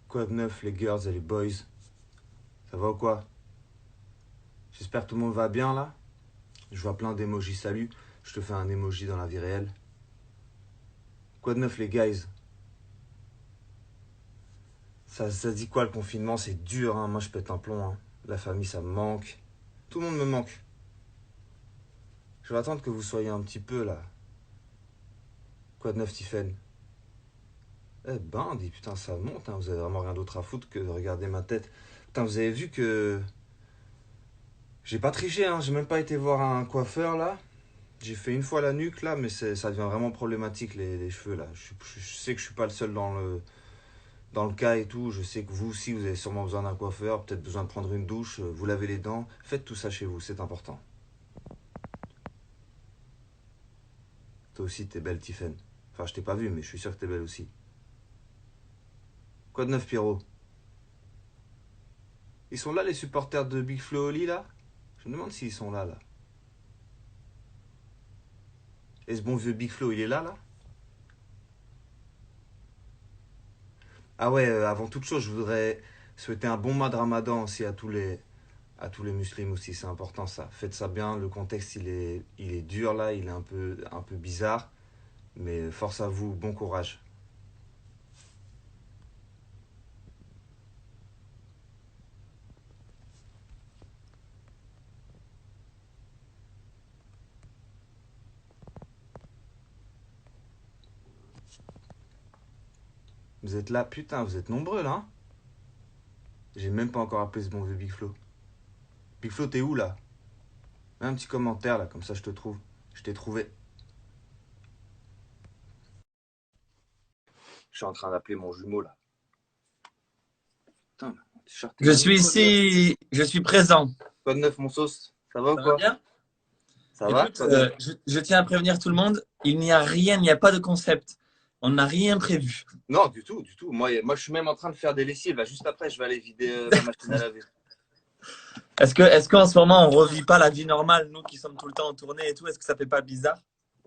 Quoi de neuf les girls et les boys? Ça va ou quoi? J'espère que tout le monde va bien là. Je vois plein d'émojis salut. Je te fais un emoji dans la vie réelle. Quoi de neuf les guys? Ça dit quoi le confinement? C'est dur hein, moi je pète un plomb hein. La famille ça me manque. Tout le monde me manque. Je vais attendre que vous soyez un petit peu là. Quoi de neuf Tiffen? Eh ben, dit putain ça monte hein. Vous avez vraiment rien d'autre à foutre que de regarder ma tête. Putain vous avez vu que... J'ai pas triché hein, j'ai même pas été voir un coiffeur là. J'ai fait une fois la nuque là, mais ça devient vraiment problématique les cheveux là. Je sais que je suis pas le seul dans le cas et tout. Je sais que vous aussi, vous avez sûrement besoin d'un coiffeur, peut-être besoin de prendre une douche, vous lavez les dents. Faites tout ça chez vous, c'est important. Toi aussi, t'es belle, Tiffen. Enfin, je t'ai pas vu, mais je suis sûr que t'es belle aussi. Quoi de neuf, Pierrot? Ils sont là, les supporters de Big Flo Oli là? Je me demande s'ils sont là, là. Et ce bon vieux Big Flo, il est là, là? Ah ouais, avant toute chose, je voudrais souhaiter un bon mois de Ramadan aussi à tous les musulmans aussi, c'est important ça. Faites ça bien, le contexte il est dur là, il est un peu bizarre, mais force à vous, bon courage. Vous êtes là, putain, vous êtes nombreux là, hein. J'ai même pas encore appelé ce bon vieux Big Flo. Big Flo, t'es où là? Mets un petit commentaire là, comme ça je te trouve. Je t'ai trouvé. Je suis en train d'appeler mon jumeau là. Putain, mon t-shirt est Je magnifique. suis ici, je suis présent. Quoi de neuf mon sauce? Ça va ou Ça va quoi? bien? Ça va? Écoute, Quoi de neuf? je tiens à prévenir tout le monde, il n'y a rien, il n'y a pas de concept. On n'a rien prévu. Non, du tout, du tout. Moi je suis même en train de faire des lessives. Là. Juste après, je vais aller vider ma machine à laver. Est-ce qu'en ce moment, on revit pas la vie normale, nous qui sommes tout le temps en tournée et tout? Est-ce que ça fait pas bizarre?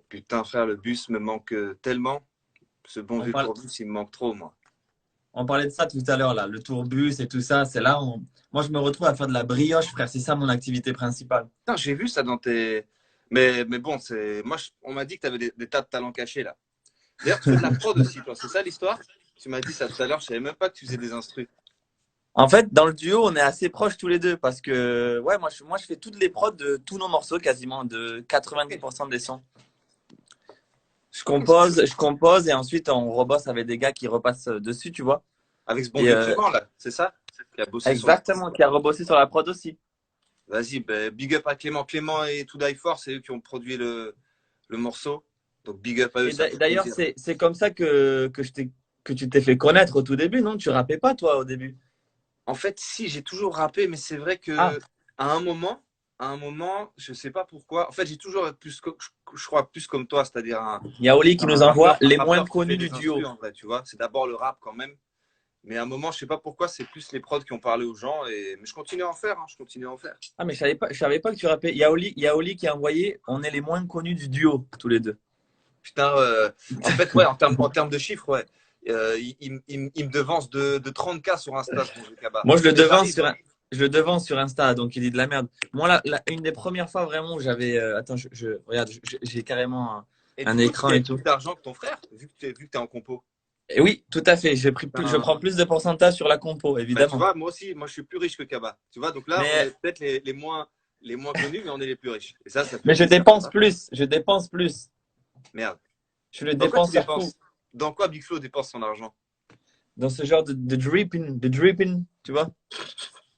Putain, frère, le bus me manque tellement. Ce bon On vieux parle, tourbus, il me manque trop, moi. on parlait de ça tout à l'heure, là, le tourbus et tout ça, c'est là où moi, je me retrouve à faire de la brioche, frère. C'est ça mon activité principale. Putain, j'ai vu ça dans tes. Mais bon, on m'a dit que tu avais des tas de talents cachés, là. D'ailleurs, tu fais de la prod aussi, toi. C'est ça l'histoire? Tu m'as dit ça tout à l'heure. Je savais même pas que tu faisais des instrus. En fait, dans le duo, on est assez proches tous les deux parce que, ouais, moi, je fais toutes les prods de tous nos morceaux, quasiment, de Ok, 90% des sons. ok, c'est chaud. Je compose et ensuite on rebosse avec des gars qui repassent dessus, tu vois. Avec ce bon Et vieux Clément, là. C'est ça? Qui a bossé sur. exactement, qui a rebossé sur la prod aussi. Vas-y, bah, big up à Clément. Clément et To Die For, c'est eux qui ont produit le morceau. Donc, big up à eux, Et ça fait d'ailleurs, plaisir. c'est comme ça que tu t'es fait connaître au tout début, non? Tu rappais pas, toi, au début? En fait, si, j'ai toujours rappé, mais c'est vrai Ah, que à à un moment, je sais pas pourquoi. En fait, j'ai toujours été plus, je crois, plus comme toi, c'est-à-dire il y a Oli qui nous envoie un les moins rappeur qui fait connus du des instrus, duo. en vrai, tu vois. C'est d'abord le rap quand même. Mais à un moment, je sais pas pourquoi, c'est plus les prods qui ont parlé aux gens. Mais je continue à en faire, hein, je continue à en faire. Ah, mais je savais pas que tu rappais. Il y a Oli qui a envoyé on est les moins connus du duo, tous les deux. Putain, en fait, ouais, en termes de chiffres, ouais. Il me devance de 30K sur Insta, ce bon vieux Kaba. Moi, Mais j'arrive, hein. je le devance sur Insta, donc il dit de la merde. Moi, une des premières fois vraiment où j'avais. Attends, regarde, j'ai carrément Et un du coup, tu écran gagnes et tout. plus d'argent que ton frère, vu que t'es en compo. Et oui, tout à fait. Je Putain. prends plus de pourcentage sur la compo, Bah, tu évidemment. vois, moi aussi, moi je suis plus riche que Kaba. Tu vois, donc là, on est Mais, peut-être les moins connus, mais on est les plus riches. Et ça fait mais je plaisir. dépense plus. Je dépense plus. Merde. Je le Dans quoi tu dépense à fou. dépenses? Dans quoi Big Flo dépense son argent? Dans ce genre de dripping, tu vois.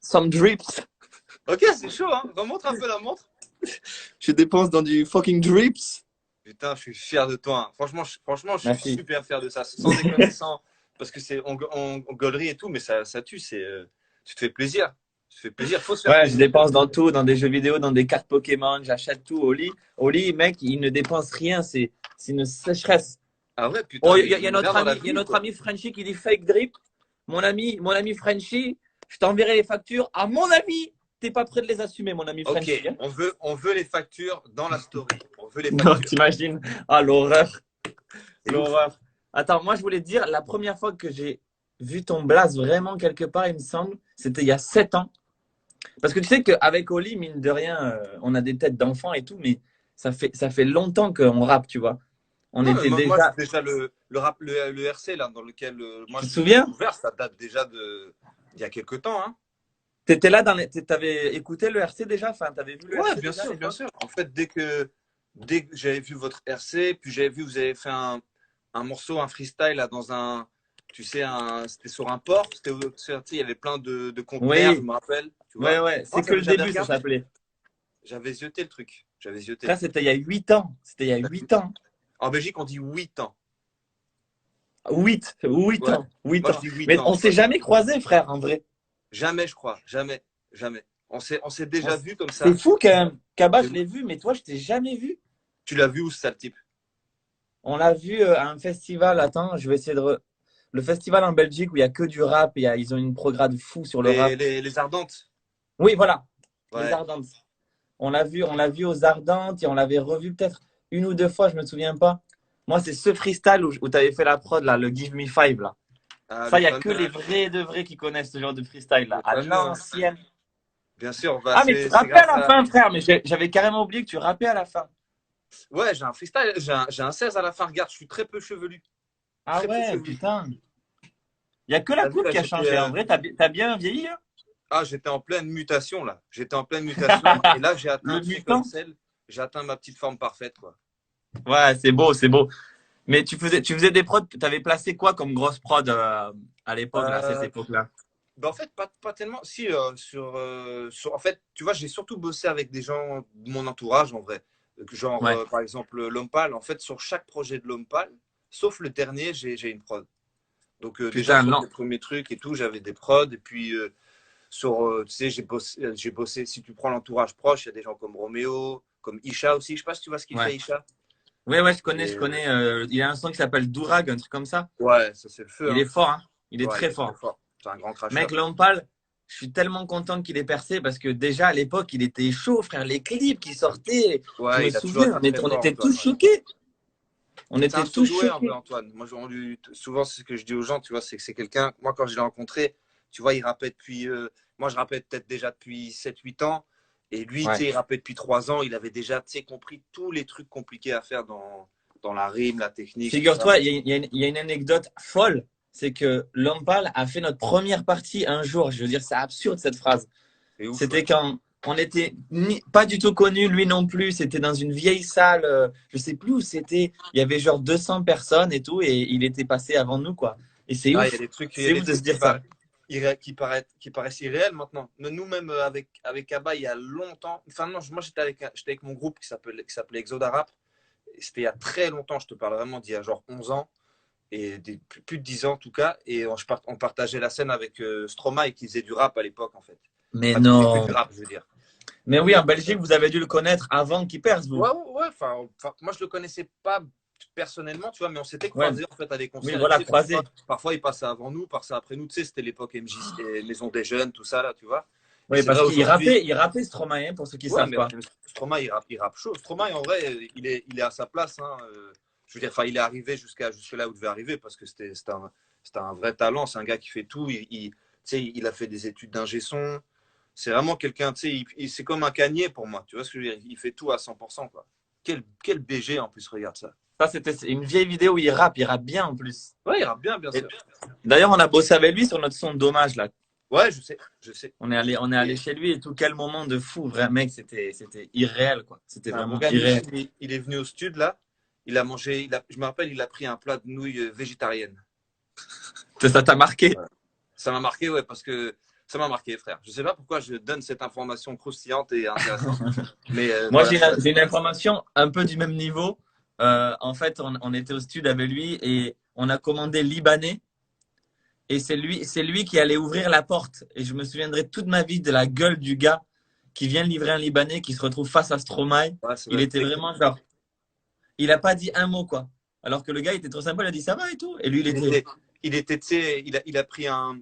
Some drips. Ok, c'est chaud, hein. Remontre un peu la montre. Je dépense dans du fucking drips. Putain, je suis fier de toi, hein. Franchement, je suis Merci. super fier de ça. Sans déconner, sans. Parce que on gaulerie et tout, mais ça tue. Tu te fais plaisir. Tu te fais plaisir. Faut se faire Ouais, je plaisir. dépense dans tout, dans des jeux vidéo, dans des cartes Pokémon, j'achète tout. Oli, mec, il ne dépense rien, c'est une sécheresse. Ah ouais, putain, Oh, mais il y a est bien dans la il y a vie, notre quoi. ami Frenchy qui dit fake drip. Mon ami Frenchy, je t'enverrai les factures. À mon avis, t'es pas prêt de les assumer, mon ami Ok, Frenchy, hein. on veut les factures dans la story. On veut les Non, factures. t'imagines? Ah, l'horreur, C'est ouf, hein. l'horreur. Attends, moi, je voulais te dire, la première fois que j'ai vu ton blaze vraiment quelque part, il me semble. C'était il y a 7 ans. Parce que tu sais qu'avec Oli, mine de rien, on a des têtes d'enfants et tout, mais ça fait longtemps qu'on rappe, tu vois. On Non, mais était moi déjà. déjà le rap, le RC, là, dans lequel moi Tu te j'ai souviens? découvert, ça date déjà d'il y a quelques temps, hein. T'étais là t'avais écouté le RC déjà? Enfin, t'avais vu le Ouais, RC déjà à bien l'époque? sûr. En fait, dès que j'avais vu votre RC, puis j'avais vu, vous avez fait un morceau, un freestyle, là, dans un, tu sais, c'était sur un port, tu sais, il y avait plein de conteneurs, je Oui, me rappelle, tu ouais, vois. ouais. Moi, C'est que le j'avais début, ça regardé, s'appelait. j'avais zioté le truc, j'avais zioté. Frère, c'était il y a 8 ans. C'était il y a 8 ans. En Belgique, on dit 8 ans. 8 Ouais. ans. 8 Moi, je ans. dis 8 Mais ans, on tu vois. s'est jamais croisés, frère, en vrai. Jamais, je crois. Jamais. Jamais. On s'est déjà vu comme C'est ça. fou quand même. Kaba, Mais je l'ai vu, mais toi, je t'ai jamais vu. tu l'as vu où, ça, le type? On l'a vu à un festival. Attends, je vais essayer le festival en Belgique où il y a que du rap et ils ont une prograde fou sur le rap. Les Ardentes. Oui, voilà, les Ouais. Ardentes. On l'a vu aux Ardentes et on l'avait revu peut-être une ou deux fois, je me souviens pas. Moi, c'est ce freestyle où tu avais fait la prod là, le Give Me Five là. Ah, Ça, le il y a que fameux. les vrais de vrais qui connaissent ce genre de freestyle là, Le à fameux, hein. l'ancienne. Bien sûr, bah, Ah, mais tu c'est rappais à grâce la à. fin, frère. Mais j'avais carrément oublié que tu rappais à la fin. Ouais, j'ai un freestyle, j'ai un 16 à la fin. Regarde, je suis très peu chevelu. Ah Très peu ouais, chevelu. putain. Il y a que la T'as vu, coupe là, qui a changé. En vrai, t'as bien vieilli là. j'étais en pleine mutation, là. J'étais en pleine mutation. Et là, j'ai atteint, Le tu sais, comme mutant. celle, j'ai atteint ma petite forme parfaite, quoi. Ouais, c'est beau, c'est beau. Mais tu faisais des prods, tu avais placé quoi comme grosse prod à l'époque, là, à cette Euh, époque-là? Bah, en fait, pas tellement. Si, en fait, tu vois, j'ai surtout bossé avec des gens de mon entourage, en vrai. Genre, Ouais. par exemple, L'Homme-Pâle. En fait, sur chaque projet de L'Homme-Pâle, sauf le dernier, j'ai une prod. Donc, déjà, Putain, sur non. les premiers trucs et tout, j'avais des prods. Et puis, tu sais, j'ai bossé. Si tu prends l'entourage proche, il y a des gens comme Roméo, comme Isha aussi. Je sais pas si tu vois ce qu'il Ouais. fait, Isha. Ouais, ouais, Et, je connais. Il y a un son qui s'appelle Dourag, un truc comme ça. ouais, ça, c'est le feu, Il hein. est fort, hein. Il est Ouais, il très est très fort. fort. C'est un grand Mec, cracheur. Lompal, je suis tellement content qu'il ait percé parce que déjà à l'époque, il était chaud, frère. Les clips qui sortaient, je Ouais, me il a toujours souviens, été très on fort, était Antoine. tous choqués. On C'est un était tous surdoué, un peu, choqués. Antoine. Moi, souvent, c'est ce que je dis aux gens, tu vois, c'est que c'est quelqu'un, moi, quand je l'ai rencontré, tu vois, il rappait depuis, moi, je rappais peut-être déjà depuis 7 8 ans, et lui, tu Ouais. sais, il rappait depuis 3 ans, il avait déjà, tu sais, compris tous les trucs compliqués à faire dans la rime, la technique, tout ça. Figure-toi, il y a une anecdote folle. C'est que Lompal a fait notre première partie un jour. Je veux dire, c'est absurde cette phrase. C'est ouf, ouais. C'était quand on était pas du tout connus, lui non plus. C'était dans une vieille salle, je sais plus où c'était. Il y avait genre 200 personnes et tout, et il était passé avant nous, quoi. Et c'est Ah, ouf. il y a C'est des ouf de se trucs dire ça. qui paraissent irréels maintenant. Nous-mêmes, avec Abba, il y a longtemps, enfin, non, moi, j'étais avec mon groupe qui s'appelait Exodarap. C'était il y a très longtemps, je te parle vraiment d'il y a genre 11 ans. Et plus de 10 ans en tout cas. Et on partageait la scène avec Stromae qui faisait du rap à l'époque en fait. Mais Enfin, qui faisait que du non. rap, je veux dire. Mais oui, en Belgique, vous avez dû le connaître avant qu'il perce, vous. Ouais, ouais, ouais. Enfin, moi je le connaissais pas personnellement, tu vois, mais on s'était Ouais. croisés en fait à des Oui, concerts. Et tu voilà, sais, croisé. parfois il passait avant nous, parfois après nous. Tu sais, c'était l'époque MJ, Maison des Jeunes, tout ça là, tu vois. Et Oui, c'est parce vrai aujourd'hui. il rappait Stromae, hein, pour ceux qui Ouais, savent mais pas. Stromae, il rappe chaud. Stromae, en vrai, il est à sa place, hein. Je veux dire, enfin, il est arrivé jusque là où il devait arriver parce que c'était un vrai talent. C'est un gars qui fait tout. Tu sais, il a fait des études d'ingé son. C'est vraiment quelqu'un, tu sais, c'est comme un Kanye pour moi. Tu vois ce que je veux dire? Il fait tout à 100%, quoi. Quel BG en plus, regarde ça. Ça, c'était une vieille vidéo où il rappe bien en plus. Ouais, il rappe bien, bien Et sûr. d'ailleurs, on a bossé avec lui sur notre son Dommage, là. Ouais, je sais, je sais. On est allé Et chez lui et tout. Quel moment de fou, vrai, mec. C'était irréel, quoi. C'était c'est un bon vraiment gars. irréel. Il est venu au stud, là. Il a mangé, je me rappelle, il a pris un plat de nouilles végétariennes. Ça t'a marqué? Ça m'a marqué, ouais, parce que ça m'a marqué, frère. Je sais pas pourquoi je donne cette information croustillante et intéressante, mais Moi, voilà. j'ai une information un peu du même niveau. En fait, on était au studio avec lui et on a commandé libanais. Et c'est lui qui allait ouvrir la porte. Et je me souviendrai toute ma vie de la gueule du gars qui vient livrer un libanais qui se retrouve face à Stromae. Ouais, ça Il doit être était vraiment genre, il a pas dit un mot, quoi. Alors que le gars était trop sympa, il a dit ça va et tout. Et lui, il il était. était, il était, tu sais, il a pris un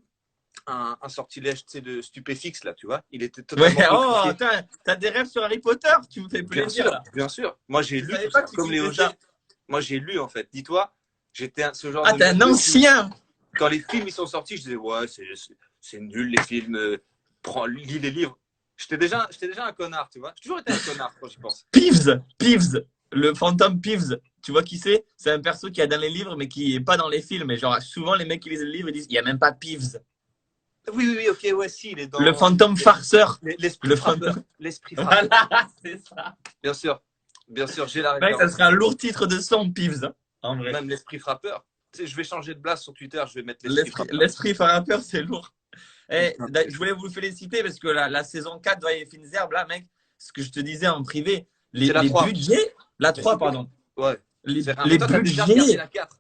sortilège, tu sais, de stupéfixe, là, tu vois. Il était Ouais, totalement oh, pétrifié. t'as des rêves sur Harry Potter, tu me fais Bien plaisir sûr, là. bien sûr. Moi, j'ai Je lu savais tout pas ça, que tu comme kiffais Léo G. ça. Moi, j'ai lu, en fait. Dis-toi, ce genre Ah, de t'es un mytho où ancien. quand les films ils sont sortis, je disais ouais, c'est nul les films. Lis les livres. J'étais déjà un connard, tu vois. J'ai toujours été un connard quand j'y pense. Peeves, le fantôme Peeves. Tu vois qui c'est? C'est un perso qui est dans les livres, mais qui est pas dans les films. Et genre, souvent, les mecs qui lisent le livre, ils disent, il y a même pas Peeves. Oui, ok, ouais, si, il est Le dans fantôme farceur. l'esprit Le frappeur. fantôme. L'esprit frappeur. Voilà, c'est ça. Bien sûr, j'ai la Mec, ça référence. serait un lourd titre de son, Peeves, hein, en vrai. Même l'esprit frappeur. Tu sais, je vais changer de blase sur Twitter, je vais mettre l'esprit frappeur. L'esprit frappeur, c'est lourd. Eh, je voulais vous féliciter parce que la saison 4 de et Fines Herbes, là, mec, ce que je te disais en privé, C'est la les 3. budgets, la 3, pardon. Ouais. Les Toi, t'as déjà regardé budgets. la 4.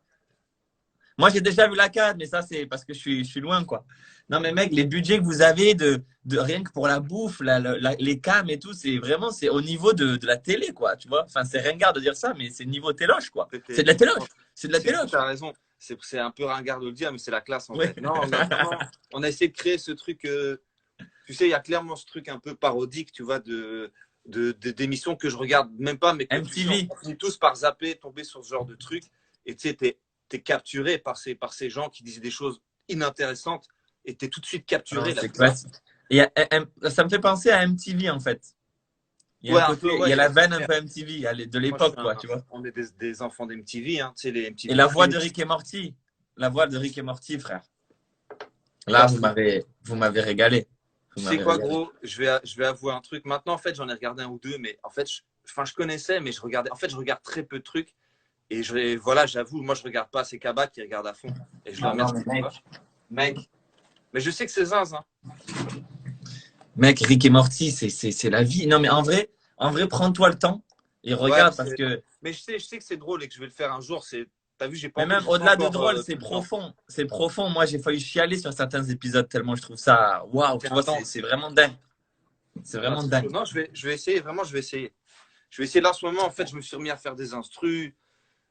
Moi, j'ai déjà vu la 4, mais ça, c'est parce que je suis loin, quoi. Non, mais mec, les budgets que vous avez de rien que pour la bouffe, les cams et tout, c'est vraiment, c'est au niveau de la télé, quoi, tu vois. Enfin, c'est ringard de dire ça, mais c'est niveau téloche, quoi. C'est de la téloche. C'est de la téloche. Tu as raison. C'est un peu ringard de le dire, mais c'est la classe en Ouais. fait. Non, on a essayé de créer ce truc. Tu sais, il y a clairement ce truc un peu parodique, tu vois, d'émissions que je regarde même pas, mais que MTV. on finit tous par zapper, tomber sur ce genre de truc. Et tu sais, t'es capturé par ces gens qui disent des choses inintéressantes et t'es tout de suite capturé. C'est classique. Et ça me fait penser à MTV en fait. Il y a, il y a la veine un peu MTV de l'époque, quoi, tu vois. On est des enfants d'MTV, hein, tu sais, les MTV. Et la voix de Rick et Morty. La voix de Rick et Morty, frère. Là, vous m'avez régalé. Tu sais quoi, gros, je vais avouer un truc. Maintenant, en fait, j'en ai regardé un ou deux, mais en fait, je connaissais, mais je regardais. En fait, je regarde très peu de trucs. Et voilà, j'avoue, moi, je regarde pas ces cabas qui regardent à fond. Et je le remercie. Mec. Mais je sais que c'est zinz, hein. Mec, Rick et Morty, c'est la vie. Non, mais en vrai, prends-toi le temps et regarde parce que. Mais je sais que c'est drôle et que je vais le faire un jour. T'as vu, j'ai pas. Mais même au-delà de drôle, c'est profond. C'est profond. Moi, j'ai failli chialer sur certains épisodes tellement je trouve ça. Waouh, tu vois, c'est vraiment dingue. C'est vraiment dingue. Non, je vais essayer. Vraiment, je vais essayer. Je vais essayer. Là, en ce moment, en fait, je me suis remis à faire des instrus.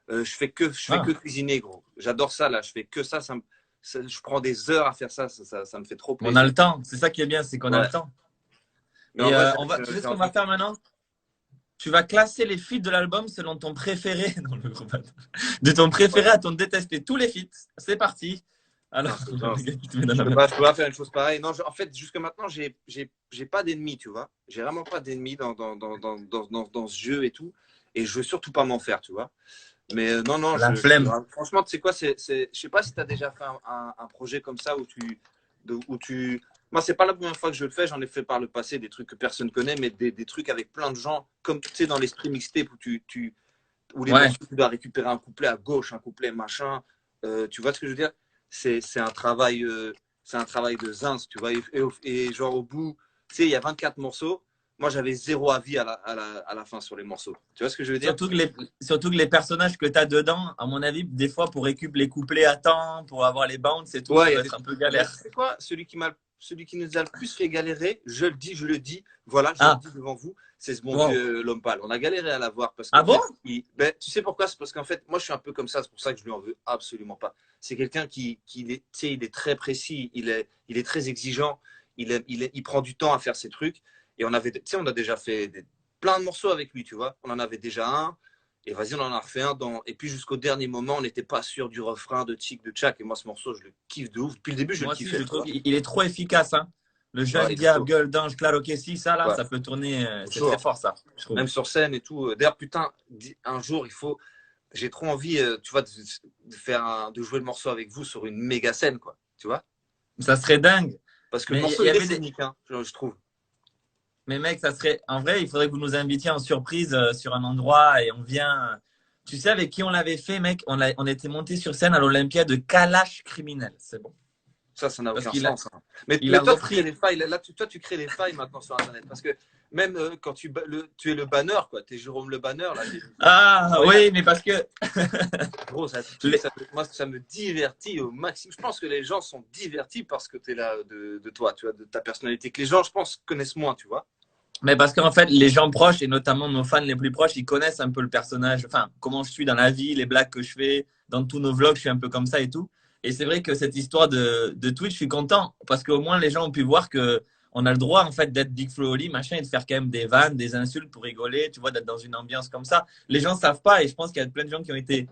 Je fais que cuisiner, gros. J'adore ça, là. Je fais que ça. Je prends des heures à faire ça. Ça me fait trop plaisir. On a le temps. C'est ça qui est bien, c'est qu'on a le temps. Et tu sais ce qu'on va faire maintenant? Tu vas classer les feats de l'album selon ton préféré dans le groupe. De ton préféré à ton détesté. Tous les feats. C'est parti. Alors, je peux pas faire une chose pareille. Non, en fait, jusque maintenant, j'ai pas d'ennemis, tu vois. J'ai vraiment pas d'ennemis dans ce jeu et tout. Et je veux surtout pas m'en faire, tu vois. Mais non, la flemme. Franchement, tu sais quoi, je sais pas si tu as déjà fait un projet comme ça où tu. Moi, c'est pas la première fois que je le fais. J'en ai fait par le passé des trucs que personne connaît, mais des trucs avec plein de gens, comme tu sais, dans l'esprit mixtape où les morceaux, tu dois récupérer un couplet à gauche, un couplet machin. Tu vois ce que je veux dire? C'est un travail de zinz, tu vois. Et genre au bout, tu sais, il y a 24 morceaux. Moi, j'avais zéro avis à la fin sur les morceaux. Tu vois ce que je veux dire? Surtout que les personnages que tu as dedans, à mon avis, des fois, pour récupérer les couplets à temps, pour avoir les bounces et tout, ça doit être un peu galère. C'est quoi? Celui qui nous a le plus fait galérer, je le dis, voilà, je le dis devant vous, c'est ce bon vieux L'Homme Pâle. On a galéré à l'avoir parce que bon? Tu sais pourquoi? C'est parce qu'en fait, moi, je suis un peu comme ça, c'est pour ça que je lui en veux absolument pas. C'est quelqu'un il est très précis, il est très exigeant, il prend du temps à faire ses trucs. Et on a déjà fait plein de morceaux avec lui, tu vois. On en avait déjà un. Et vas-y, on en a refait un. Et puis jusqu'au dernier moment, on n'était pas sûr du refrain de Chic de Tchak. Et moi, ce morceau, je le kiffe de ouf. Depuis le début, je le kiffe. Je trouve qu'il est trop efficace. Hein. Le jeune diable, gueule d'ange, claro que si, ça, là, ça peut tourner. C'est très fort, ça. Même sur scène et tout. D'ailleurs, putain, un jour, j'ai trop envie, tu vois, de jouer le morceau avec vous sur une méga scène, quoi. Tu vois? Ça serait dingue. Parce que le morceau, est scénique, hein, je trouve. Mais mec, ça serait. En vrai, il faudrait que vous nous invitiez en surprise sur un endroit et on vient. Tu sais avec qui on l'avait fait, mec? On était monté sur scène à l'Olympia de Kalash Criminel. C'est bon. Ça n'a aucun sens. Hein. Mais toi, tu crées les failles. Là, toi, tu crées les failles maintenant sur Internet. Parce que même quand tu es le banner, quoi. Tu es Jérôme le banner. Là, oui, mais parce que. Gros, moi, ça me divertit au maximum. Je pense que les gens sont divertis parce que tu es là de toi, tu vois, de ta personnalité. Que les gens, je pense, connaissent moins, tu vois. Mais parce qu'en fait, les gens proches, et notamment nos fans les plus proches, ils connaissent un peu le personnage, enfin, comment je suis dans la vie, les blagues que je fais, dans tous nos vlogs, je suis un peu comme ça et tout. Et c'est vrai que cette histoire de Twitch, je suis content, parce qu'au moins, les gens ont pu voir qu'on a le droit, en fait, d'être Big Flo Oli, machin, et de faire quand même des vannes, des insultes pour rigoler, tu vois, d'être dans une ambiance comme ça. Les gens ne savent pas, et je pense qu'il y a plein de gens qui ont été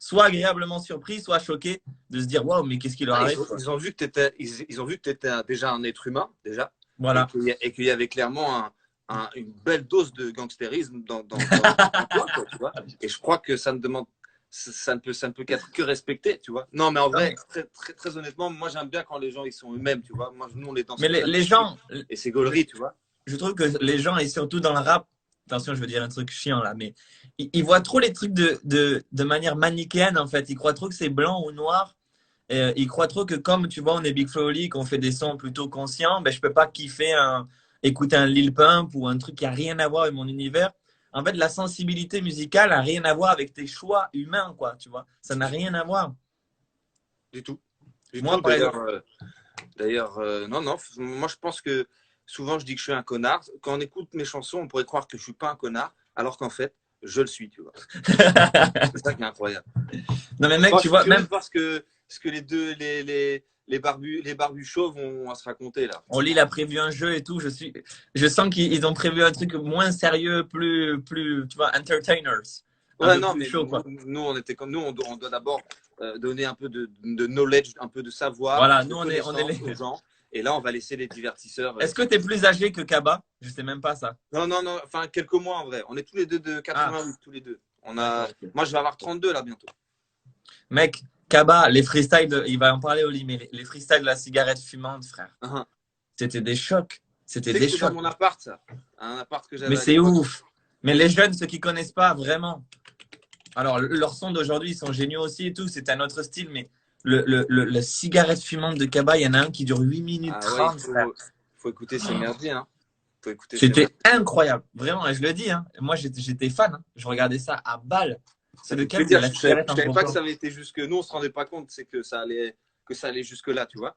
soit agréablement surpris, soit choqués de se dire waouh, mais qu'est-ce qui leur arrive, quoi. Ils ont vu que tu étais, ils ont vu que tu étais déjà un être humain, déjà, Voilà. et qu'il y avait clairement une belle dose de gangstérisme dans toi, quoi, tu vois. Et je crois que ça ne peut qu'être que respecté, tu vois. Non, mais en vrai, très honnêtement, moi j'aime bien quand les gens ils sont eux-mêmes, tu vois. Moi, nous on est dans Mais les gens, et c'est gaulerie, tu vois. je trouve que les gens, et surtout dans le rap, attention, je veux dire un truc chiant là, mais ils voient trop les trucs de manière manichéenne en fait. Ils croient trop que c'est blanc ou noir. Et, ils croient trop que comme tu vois, on est Big Flo et Oli, qu'on fait des sons plutôt conscients, ben, je peux pas écouter un Lil Pump ou un truc qui a rien à voir avec mon univers. En fait, la sensibilité musicale a rien à voir avec tes choix humains, quoi, tu vois. Ça n'a rien à voir. Du tout. Moi, par exemple, D'ailleurs, non, moi je pense que souvent je dis que je suis un connard. Quand on écoute mes chansons, on pourrait croire que je suis pas un connard, alors qu'en fait, je le suis, tu vois. C'est ça qui est incroyable. non mais mec, tu vois, même parce que les barbus chauves vont se raconter là. Oli, il a prévu un jeu et tout. Je sens qu'ils ont prévu un truc moins sérieux, plus, tu vois, entertainers. Ouais, non, mais chaud, nous, on était comme nous, on doit d'abord donner un peu de knowledge, un peu de savoir. Voilà, nous, on est les gens. Et là, on va laisser les divertisseurs. Est-ce que tu es plus âgé que Kaba? Je sais même pas ça. Non, enfin, quelques mois en vrai. On est tous les deux de 88, tous les deux. Moi, je vais avoir 32 là bientôt. Mec, Kaba, les freestyles, il va en parler Oli, mais les freestyles de la cigarette fumante, frère. C'était des chocs. C'était des chocs. C'est dans mon appart, ça. Un appart que j'avais. Mais c'est ouf. Mais les jeunes, ceux qui connaissent pas, vraiment. Alors, leurs sons d'aujourd'hui, ils sont géniaux aussi et tout. C'est un autre style, mais la cigarette fumante de Kaba, il y en a un qui dure 8 minutes 30. Il faut écouter ces merdiers. Hein. C'était incroyable. Vraiment, je le dis. Hein. Moi, j'étais fan. Hein. Je regardais ça à balle. C'est lequel de la cigarette. Je ne savais pas que ça avait été jusque. Nous, on ne se rendait pas compte c'est que ça allait jusque-là, tu vois.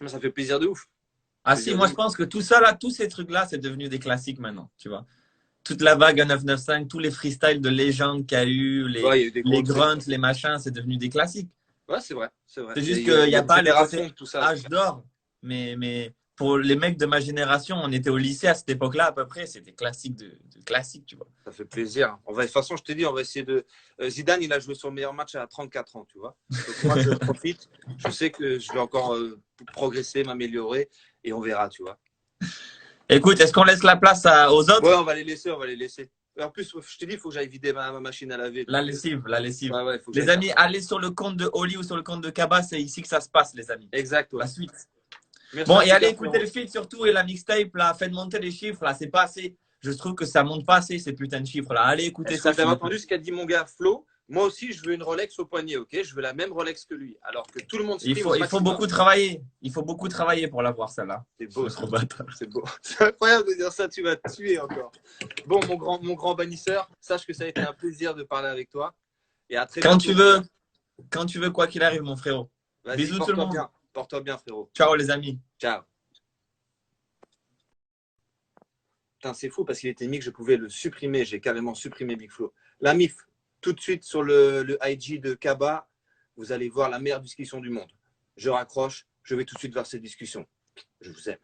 Mais ça fait plaisir de ouf. Ah si, moi, je pense que tout ça, là, tous ces trucs-là, c'est devenu des classiques maintenant, tu vois. Toute la vague à 995, tous les freestyles de légende qu'il y a eu, les grunts, les machins, c'est devenu des classiques. Ouais, c'est vrai. C'est juste qu'il n'y a pas les âge d'or. Mais pour les mecs de ma génération, on était au lycée à cette époque-là à peu près. C'était classique de classique, tu vois. Ça fait plaisir. De toute façon, je te dis, on va essayer de… Zidane, il a joué son meilleur match à 34 ans, tu vois. Donc moi, je profite. Je sais que je vais encore progresser, m'améliorer et on verra, tu vois. Écoute, est-ce qu'on laisse la place aux autres? Ouais, on va les laisser. En plus, je te dis, il faut que j'aille vider ma machine à laver. La lessive. Ouais, les amis, allez sur le compte de Oli ou sur le compte de Kaba, c'est ici que ça se passe, les amis. Exact, ouais. La suite. Merci bon, et allez écouter le feed surtout et la mixtape, là, faites monter les chiffres, là, c'est pas assez. Je trouve que ça monte pas assez, ces putains de chiffres, là. Allez écouter ça. Tu as entendu ce qu'a dit mon gars Flo? Moi aussi, je veux une Rolex au poignet, ok? Je veux la même Rolex que lui. Alors que tout le monde il faut beaucoup travailler. Il faut beaucoup travailler pour l'avoir, celle-là. C'est beau. C'est beau. C'est incroyable de dire ça, tu vas te tuer encore. Bon, mon grand bannisseur, sache que ça a été un plaisir de parler avec toi. Et à très bientôt. Quand tu veux, quoi qu'il arrive, mon frérot. Bisous tout le monde. Porte-toi bien, frérot. Ciao, les amis. Ciao. Putain, c'est fou parce qu'il était mis que je pouvais le supprimer. J'ai carrément supprimé Big Flo. La MIF, tout de suite sur le IG de Kaba, vous allez voir la meilleure discussion du monde. Je raccroche, je vais tout de suite vers cette discussion. Je vous aime.